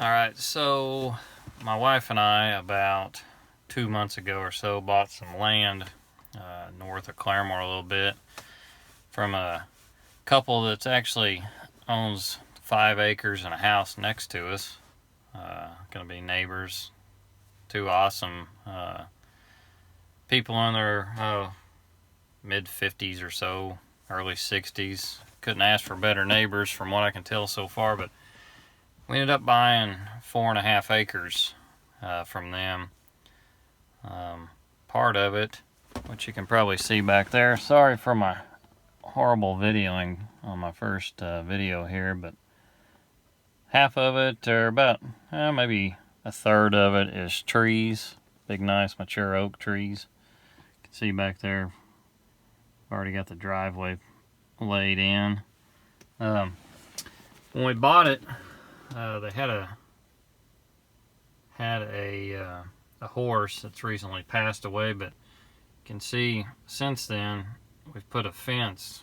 Alright, so my wife and I, about 2 months ago or so, bought some land north of Claremore a little bit from a couple that's actually owns 5 acres and a house next to us. Gonna be neighbors. Two awesome people in their mid 50s or so, early 60s. Couldn't ask for better neighbors from what I can tell so far, but we ended up buying 4.5 acres from them. Part of it, which you can probably see back there. Sorry for my horrible videoing on my first video here, but half of it, or about maybe a third of it, is trees. Big, nice, mature oak trees. You can see back there, I've already got the driveway laid in. When we bought it, they had a horse that's recently passed away, but you can see since then we've put a fence.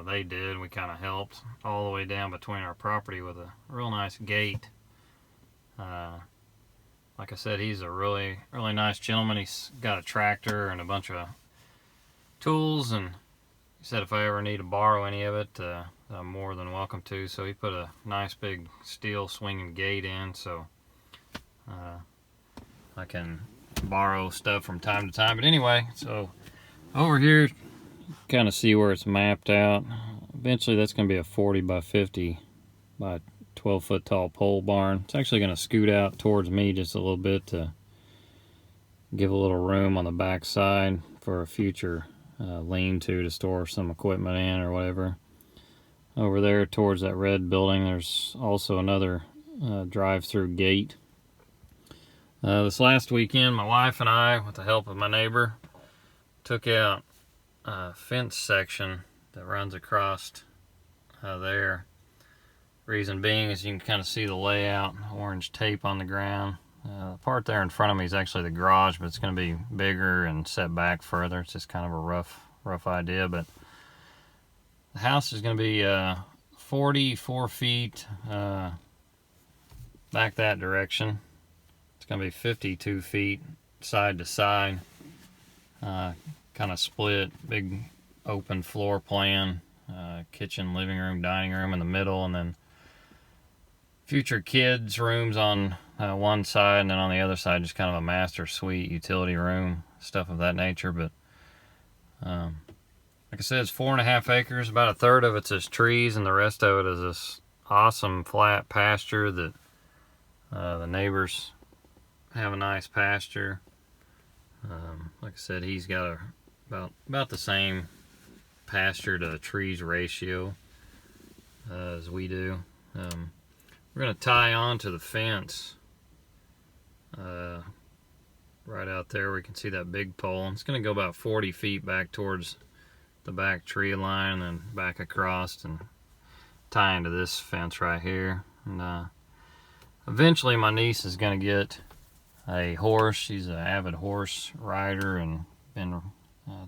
They did. We kind of helped all the way down between our property with a real nice gate. Like I said, he's a really nice gentleman. He's got a tractor and a bunch of tools, and he said if I ever need to borrow any of it, I'm more than welcome to. So he put a nice big steel swinging gate in, so I can borrow stuff from time to time. But anyway, so over here, kind of see where it's mapped out. Eventually that's going to be a 40 by 50 by 12 foot tall pole barn. It's actually going to scoot out towards me just a little bit to give a little room on the back side for a future lean-to store some equipment in or whatever. Over there towards that red building, there's also another drive-through gate. This last weekend, my wife and I, with the help of my neighbor, took out a fence section that runs across there. Reason being is you can kind of see the layout, orange tape on the ground. The part there in front of me is actually the garage, but it's going to be bigger and set back further. It's just kind of a rough idea, but the house is going to be 44 feet back that direction. It's going to be 52 feet side to side, kind of split, big open floor plan, kitchen, living room, dining room in the middle, and then future kids' rooms on one side, and then on the other side just kind of a master suite, utility room, stuff of that nature. But like I said, it's 4.5 acres. About a third of it's just trees, and the rest of it is this awesome flat pasture that the neighbors have a nice pasture. Like I said, he's got about the same pasture to trees ratio as we do. We're going to tie on to the fence right out there where you can see that big pole. It's going to go about 40 feet back towards the back tree line and then back across and tie into this fence right here. And eventually my niece is going to get a horse. She's an avid horse rider and been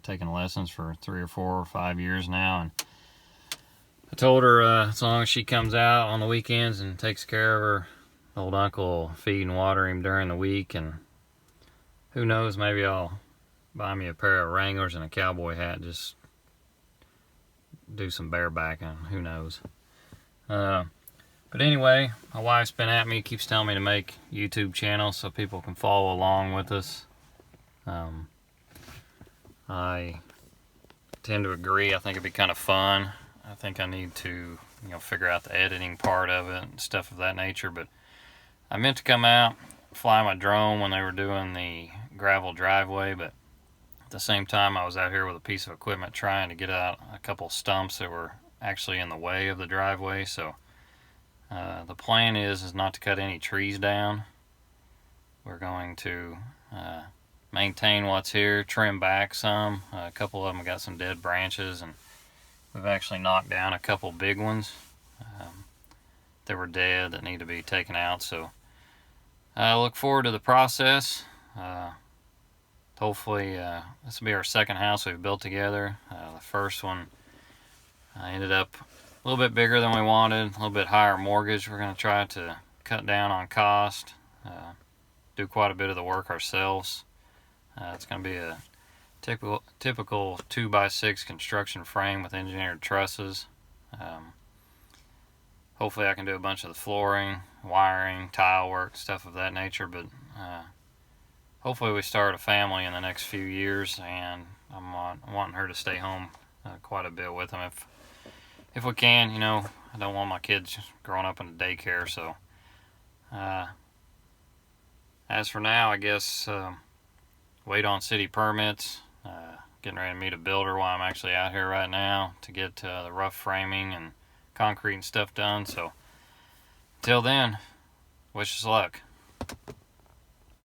taking lessons for 3 or 4 or 5 years now. And I told her as long as she comes out on the weekends and takes care of her, old uncle will feed and water him during the week. And who knows, maybe I'll buy me a pair of Wranglers and a cowboy hat, just do some barebacking. Who knows? But anyway, my wife's been at me, keeps telling me to make YouTube channels so people can follow along with us. I tend to agree. I think it'd be kind of fun. I think I need to, figure out the editing part of it and stuff of that nature. But I meant to come out, fly my drone when they were doing the gravel driveway, but at the same time I was out here with a piece of equipment trying to get out a couple stumps that were actually in the way of the driveway. So the plan is not to cut any trees down. We're going to maintain what's here, trim back some. A couple of them got some dead branches, and we've actually knocked down a couple big ones that were dead that need to be taken out. So I look forward to the process. Hopefully this will be our second house we've built together. The first one ended up a little bit bigger than we wanted, a little bit higher mortgage. We're going to try to cut down on cost, do quite a bit of the work ourselves. It's going to be a typical 2x6 construction frame with engineered trusses. Hopefully I can do a bunch of the flooring, wiring, tile work, stuff of that nature, but hopefully we start a family in the next few years, and I'm wanting her to stay home quite a bit with them if we can. You know, I don't want my kids growing up in a daycare, so as for now, I guess wait on city permits, getting ready to meet a builder while I'm actually out here right now to get the rough framing and concrete and stuff done. So until then, wish us luck.